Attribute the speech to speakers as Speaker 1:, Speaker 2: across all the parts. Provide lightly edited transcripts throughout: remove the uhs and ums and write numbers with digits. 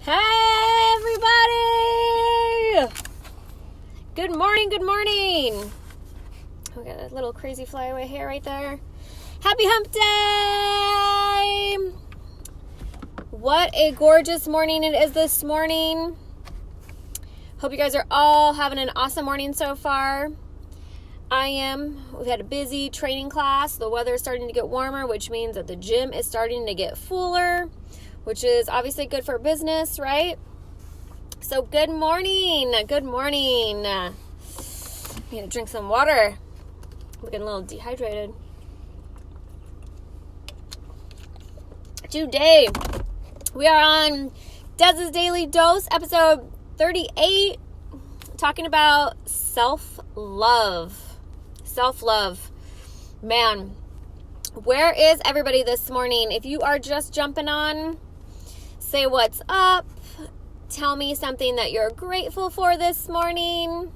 Speaker 1: Hey, everybody! Good morning, good morning. We got a little crazy flyaway hair right there. Happy hump day! What a gorgeous morning it is this morning. Hope you guys are all having an awesome morning so far. We've had a busy training class. The weather is starting to get warmer, which means that the gym is starting to get fuller, which is obviously good for business, right? So good morning. Good morning. I need to drink some water. Looking a little dehydrated. Today, we are on Dez's Daily Dose, episode 38, talking about self-love. Self-love. Man, where is everybody this morning? If you are just jumping on, say what's up. Tell me something that you're grateful for this morning.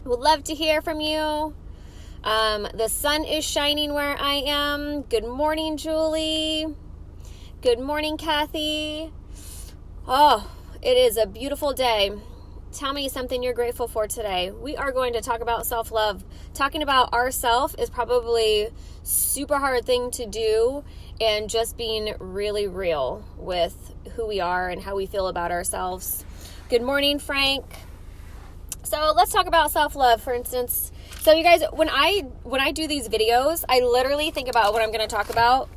Speaker 1: Would love to hear from you. The sun is shining where I am. Good morning, Julie. Good morning, Kathy. Oh, it is a beautiful day. Tell me something you're grateful for today. We are going to talk about self-love. Talking about ourself is probably super hard thing to do, and just being really real with who we are and how we feel about ourselves. Good morning, Frank. So let's talk about self-love, for instance. So you guys, when I do these videos, I literally think about what I'm going to talk about,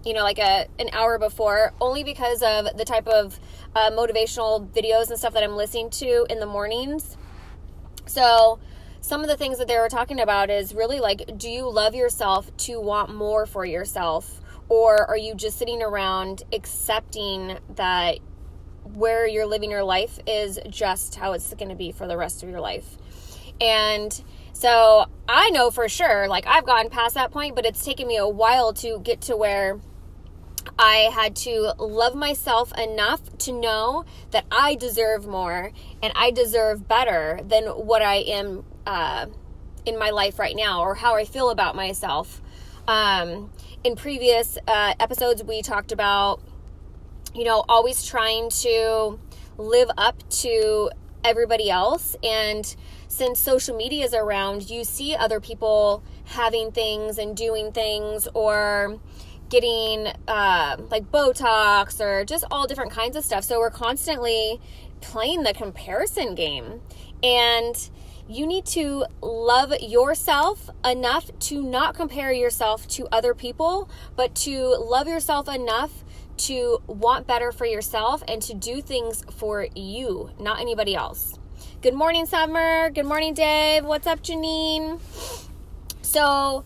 Speaker 1: like an hour before, only because of the type of motivational videos and stuff that I'm listening to in the mornings. So some of the things that they were talking about is really like, do you love yourself to want more for yourself? Or are you just sitting around accepting that where you're living your life is just how it's going to be for the rest of your life? And so I know for sure, like, I've gotten past that point, but it's taken me a while to get to where I had to love myself enough to know that I deserve more and I deserve better than what I am in my life right now, or how I feel about myself. In previous episodes, we talked about, always trying to live up to everybody else. And since social media is around, you see other people having things and doing things, or getting like Botox, or just all different kinds of stuff. So we're constantly playing the comparison game, and you need to love yourself enough to not compare yourself to other people, but to love yourself enough to want better for yourself and to do things for you, not anybody else. Good morning, Summer. Good morning, Dave. What's up, Janine? So,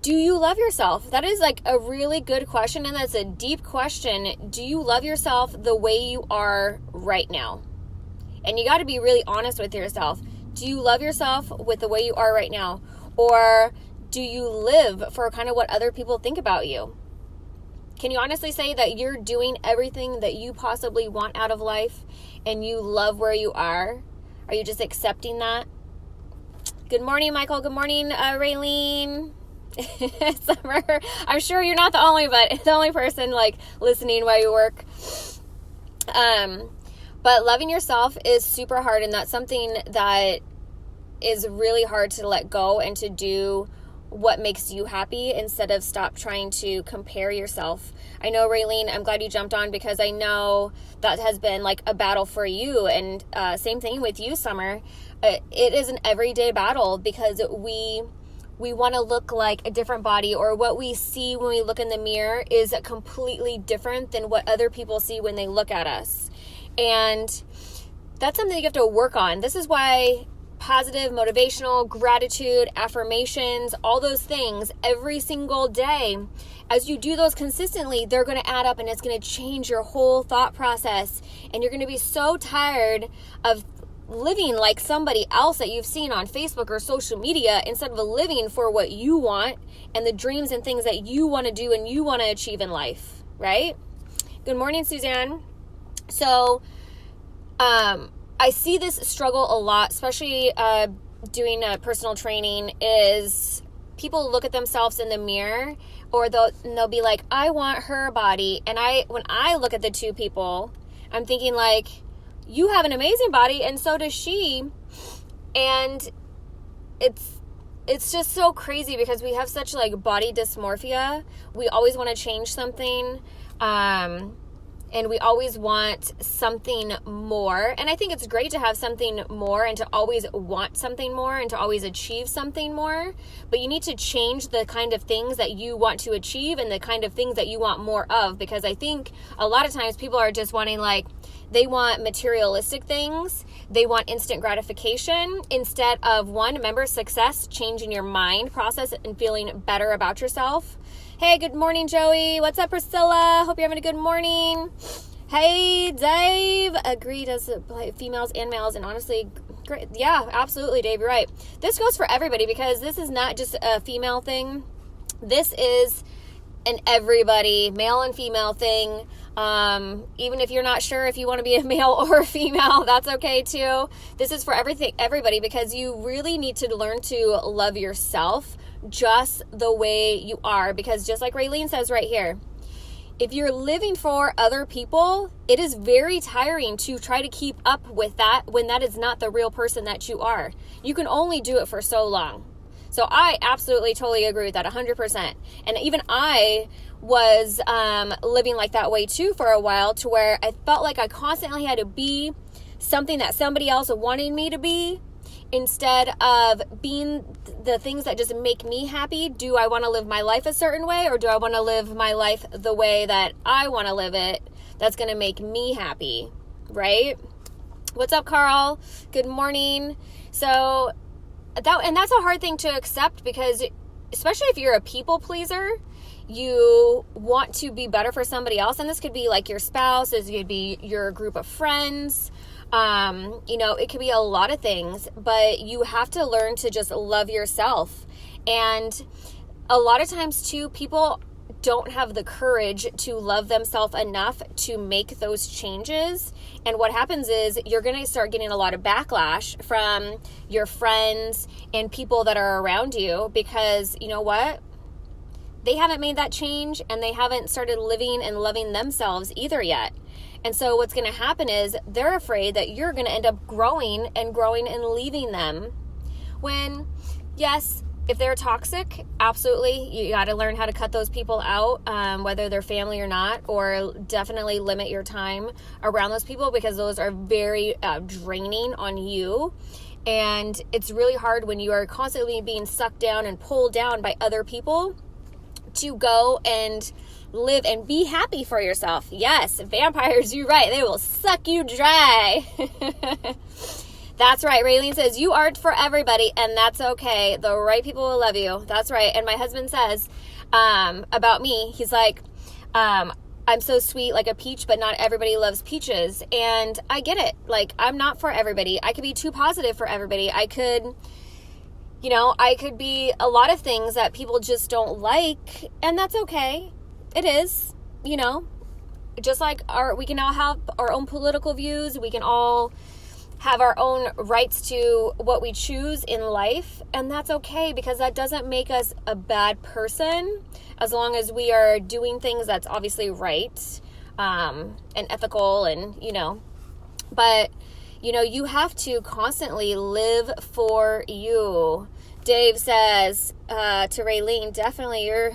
Speaker 1: do you love yourself? That is like a really good question, and that's a deep question. Do you love yourself the way you are right now? And you got to be really honest with yourself. Do you love yourself with the way you are right now? Or do you live for kind of what other people think about you? Can you honestly say that you're doing everything that you possibly want out of life and you love where you are? Are you just accepting that? Good morning, Michael. Good morning, Raylene. Summer. I'm sure you're not the only person like listening while you work. But loving yourself is super hard, and that's something that is really hard to let go and to do what makes you happy instead of stop trying to compare yourself. I know, Raylene, I'm glad you jumped on, because I know that has been like a battle for you, and same thing with you, Summer. It is an everyday battle, because we want to look like a different body, or what we see when we look in the mirror is completely different than what other people see when they look at us. And that's something you have to work on. This is why positive, motivational, gratitude, affirmations, all those things every single day, as you do those consistently, they're going to add up, and it's going to change your whole thought process. And you're going to be so tired of living like somebody else that you've seen on Facebook or social media, instead of living for what you want and the dreams and things that you want to do and you want to achieve in life, right? Good morning, Suzanne. So, I see this struggle a lot, especially doing personal training, is people look at themselves in the mirror, or they'll be like, I want her body. And when I look at the two people, I'm thinking like, you have an amazing body and so does she. And it's just so crazy because we have such like body dysmorphia. We always want to change something. And we always want something more. And I think it's great to have something more and to always want something more and to always achieve something more. But you need to change the kind of things that you want to achieve and the kind of things that you want more of. Because I think a lot of times people are just wanting like, they want materialistic things. They want instant gratification instead of remember success, changing your mind process and feeling better about yourself. Hey, good morning, Joey. What's up, Priscilla? Hope you're having a good morning. Hey, Dave. Agree, does apply females and males, and honestly, great. Yeah, absolutely, Dave. You're right. This goes for everybody because this is not just a female thing. This is an everybody, male and female thing. Even if you're not sure if you want to be a male or a female, that's okay too. This is for everybody, because you really need to learn to love yourself just the way you are. Because just like Raylene says right here, if you're living for other people, it is very tiring to try to keep up with that when that is not the real person that you are. You can only do it for so long. So I absolutely totally agree with that 100%. And even I was living like that way too for a while, to where I felt like I constantly had to be something that somebody else wanted me to be, instead of being the things that just make me happy. Do I want to live my life a certain way, or do I want to live my life the way that I want to live it, that's going to make me happy, right? What's up, Carl? Good morning. So that's a hard thing to accept, because especially if you're a people pleaser, you want to be better for somebody else. And this could be like your spouse, this could be your group of friends. It could be a lot of things, but you have to learn to just love yourself. And a lot of times too, people don't have the courage to love themselves enough to make those changes. And what happens is you're going to start getting a lot of backlash from your friends and people that are around you, because you know what? They haven't made that change, and they haven't started living and loving themselves either yet. And so what's going to happen is they're afraid that you're going to end up growing and leaving them. When, yes, if they're toxic, absolutely, you got to learn how to cut those people out, whether they're family or not, or definitely limit your time around those people, because those are very draining on you. And it's really hard when you are constantly being sucked down and pulled down by other people to go and live and be happy for yourself. Yes, vampires, you're right. They will suck you dry. That's right. Raylene says, you aren't for everybody, and that's okay. The right people will love you. That's right. And my husband says about me, he's like, I'm so sweet like a peach, but not everybody loves peaches. And I get it. Like, I'm not for everybody. I could be too positive for everybody. I could be a lot of things that people just don't like, and that's okay. It is, just like we can all have our own political views. We can all have our own rights to what we choose in life, and that's okay, because that doesn't make us a bad person, as long as we are doing things that's obviously right, and ethical, and, but, you have to constantly live for you. Dave says to Raylene, definitely your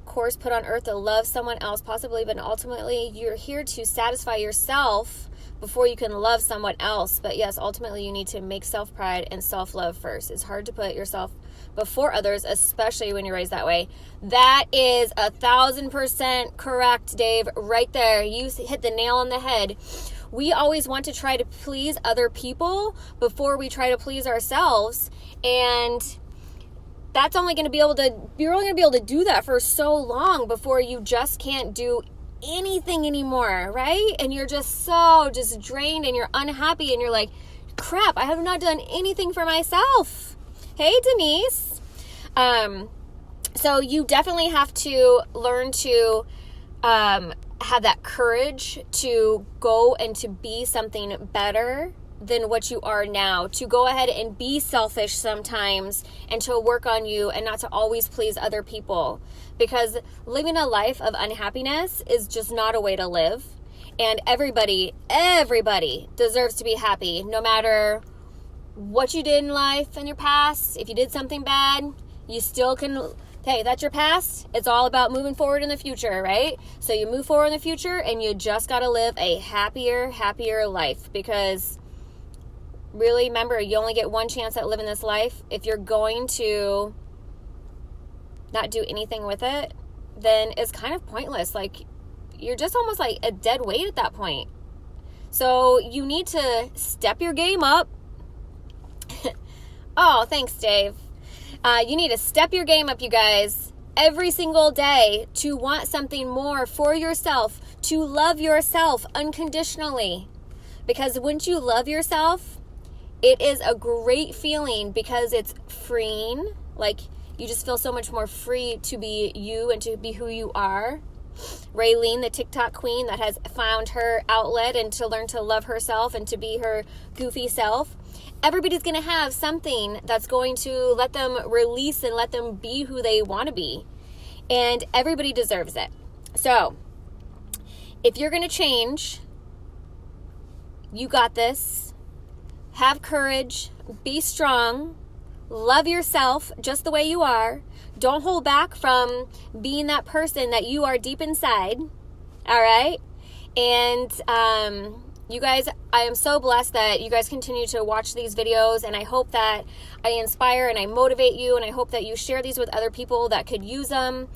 Speaker 1: course put on earth to love someone else, possibly, but ultimately you're here to satisfy yourself before you can love someone else. But yes, ultimately you need to make self-pride and self-love first. It's hard to put yourself before others, especially when you're raised that way. That is 1,000% correct, Dave. Right there. You hit the nail on the head. We always want to try to please other people before we try to please ourselves. And that's only going to be able to, you're only going to be able to do that for so long before you just can't do anything anymore, right? And you're just drained, and you're unhappy, and you're like, crap, I have not done anything for myself. Hey, Denise. So you definitely have to learn to have that courage to go and to be something better than what you are now, to go ahead and be selfish sometimes and to work on you and not to always please other people, because living a life of unhappiness is just not a way to live. And everybody deserves to be happy, no matter what you did in life in your past. If you did something bad, you still can, hey, that's your past. It's all about moving forward in the future, right? So you move forward in the future and you just got to live a happier life, because really, remember, you only get one chance at living this life. If you're going to not do anything with it, then it's kind of pointless. Like, you're just almost like a dead weight at that point. So you need to step your game up. Oh, thanks, Dave. You need to step your game up, you guys, every single day, to want something more for yourself, to love yourself unconditionally. Because once you love yourself, it is a great feeling, because it's freeing. Like, you just feel so much more free to be you and to be who you are. Raylene, the TikTok queen that has found her outlet and to learn to love herself and to be her goofy self. Everybody's going to have something that's going to let them release and let them be who they want to be. And everybody deserves it. So, if you're going to change, you got this. Have courage. Be strong. Love yourself just the way you are. Don't hold back from being that person that you are deep inside. All right? And you guys, I am so blessed that you guys continue to watch these videos, and I hope that I inspire and I motivate you, and I hope that you share these with other people that could use them.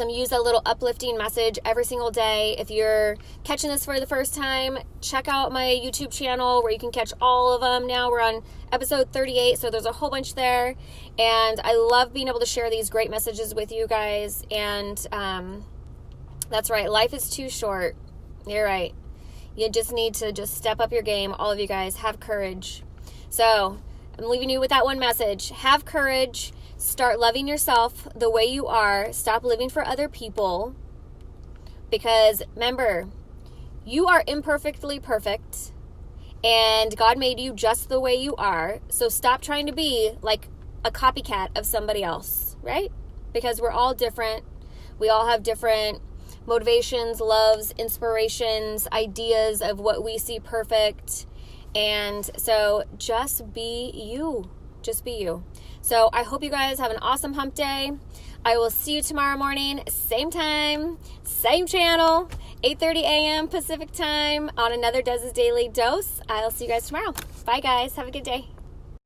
Speaker 1: Use a little uplifting message every single day. If you're catching this for the first time, check out my YouTube channel where you can catch all of them. Now we're on episode 38, so there's a whole bunch there. And I love being able to share these great messages with you guys. And that's right, life is too short. You're right. You just need to just step up your game. All of you guys, have courage. So I'm leaving you with that one message. Have courage. Start loving yourself the way you are. Stop living for other people. Because remember, you are imperfectly perfect. And God made you just the way you are. So stop trying to be like a copycat of somebody else, right? Because we're all different. We all have different motivations, loves, inspirations, ideas of what we see perfect. And so just be you. Just be you. So I hope you guys have an awesome hump day. I will see you tomorrow morning, same time, same channel, 8:30 a.m. Pacific time on another Dez's Daily Dose. I'll see you guys tomorrow. Bye, guys. Have a good day.